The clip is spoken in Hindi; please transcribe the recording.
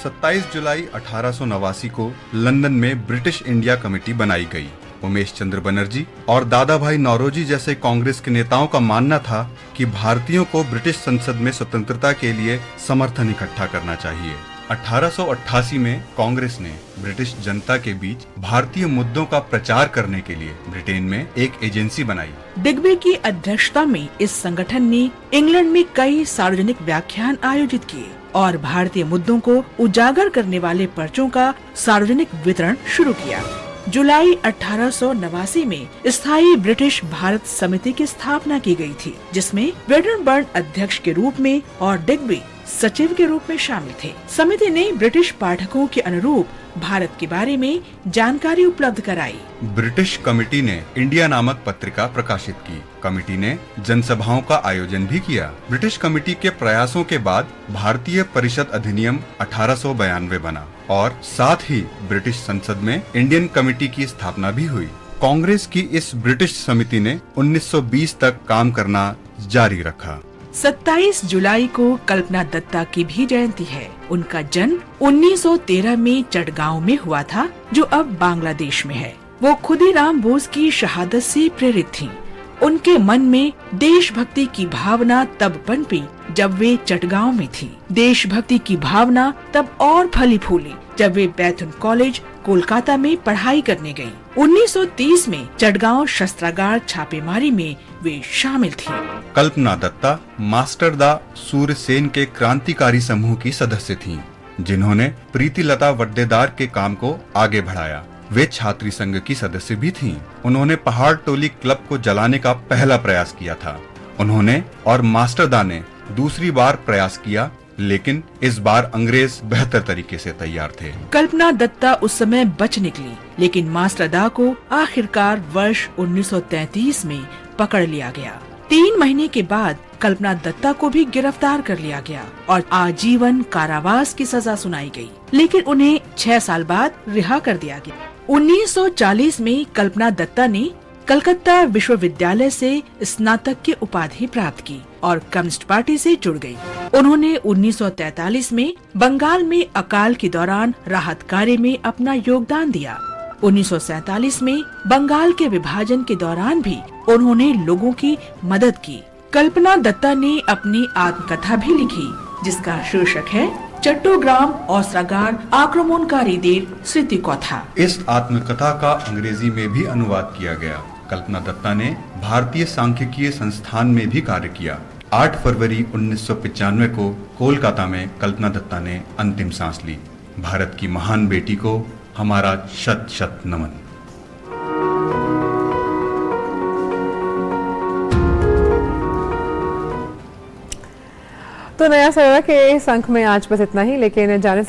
27 जुलाई 1889 को लंदन में ब्रिटिश इंडिया कमेटी बनाई गई। उमेश चंद्र बनर्जी और दादा भाई नौरोजी जैसे कांग्रेस के नेताओं का मानना था कि भारतीयों को ब्रिटिश संसद में स्वतंत्रता के लिए समर्थन इकट्ठा करना चाहिए। 1888 में कांग्रेस ने ब्रिटिश जनता के बीच भारतीय मुद्दों का प्रचार करने के लिए ब्रिटेन में एक एजेंसी बनाई। डिग्बी की अध्यक्षता में इस संगठन ने इंग्लैंड में कई सार्वजनिक व्याख्यान आयोजित किए और भारतीय मुद्दों को उजागर करने वाले पर्चों का सार्वजनिक वितरण शुरू किया। जुलाई 1889 में स्थायी ब्रिटिश भारत समिति की स्थापना की गई थी, जिसमें वेडरबर्न अध्यक्ष के रूप में और डिग्बी सचिव के रूप में शामिल थे। समिति ने ब्रिटिश पाठकों के अनुरूप भारत के बारे में जानकारी उपलब्ध कराई। ब्रिटिश कमेटी ने इंडिया नामक पत्रिका प्रकाशित की। कमेटी ने जनसभाओं का आयोजन भी किया। ब्रिटिश कमेटी के प्रयासों के बाद भारतीय परिषद अधिनियम 1892 बना और साथ ही ब्रिटिश संसद में इंडियन कमेटी की स्थापना भी हुई। कांग्रेस की इस ब्रिटिश समिति ने 1920 तक काम करना जारी रखा। 27 जुलाई को कल्पना दत्ता की भी जयंती है। उनका जन्म 1913 में चटगांव में हुआ था, जो अब बांग्लादेश में है। वो खुदीराम बोस की शहादत से प्रेरित थीं। उनके मन में देशभक्ति की भावना तब पनपी जब वे चटगांव में थीं। देशभक्ति की भावना तब और फली फूली जब वे बैथुन कॉलेज कोलकाता में पढ़ाई करने गयी। 1930 में चटगांव शस्त्रागार छापेमारी में वे शामिल थी। कल्पना दत्ता मास्टरदा सूर्यसेन के क्रांतिकारी समूह की सदस्य थीं, जिन्होंने प्रीतिलता वड्डेदार के काम को आगे बढ़ाया। वे छात्री संघ की सदस्य भी थीं। उन्होंने पहाड़ टोली क्लब को जलाने का पहला प्रयास किया था। उन्होंने और मास्टरदा ने दूसरी बार प्रयास किया, लेकिन इस बार अंग्रेज बेहतर तरीके से तैयार थे। कल्पना दत्ता उस समय बच निकली, लेकिन मास्टरदा को आखिरकार वर्ष 1933 में पकड़ लिया गया। 3 महीने के बाद कल्पना दत्ता को भी गिरफ्तार कर लिया गया और आजीवन कारावास की सजा सुनाई गई, लेकिन उन्हें 6 साल बाद रिहा कर दिया गया। 1940 में कल्पना दत्ता ने कलकत्ता विश्वविद्यालय से स्नातक की उपाधि प्राप्त की और कम्युनिस्ट पार्टी से जुड़ गई। उन्होंने 1943 में बंगाल में अकाल के दौरान राहत कार्य में अपना योगदान दिया। 1947 में बंगाल के विभाजन के दौरान भी उन्होंने लोगों की मदद की। कल्पना दत्ता ने अपनी आत्मकथा भी लिखी, जिसका शीर्षक है चट्टोग्राम औसरागार आक्रमणकारी देर स्मृति कथा। इस आत्मकथा का अंग्रेजी में भी अनुवाद किया गया। कल्पना दत्ता ने भारतीय सांख्यिकीय संस्थान में भी कार्य किया। 8 फरवरी 1995 को कोलकाता में कल्पना दत्ता ने अंतिम सांस ली। भारत की महान बेटी को हमारा शत शत नमन। तो नया सवेरा के इस अंक में आज बस इतना ही, लेकिन जाने से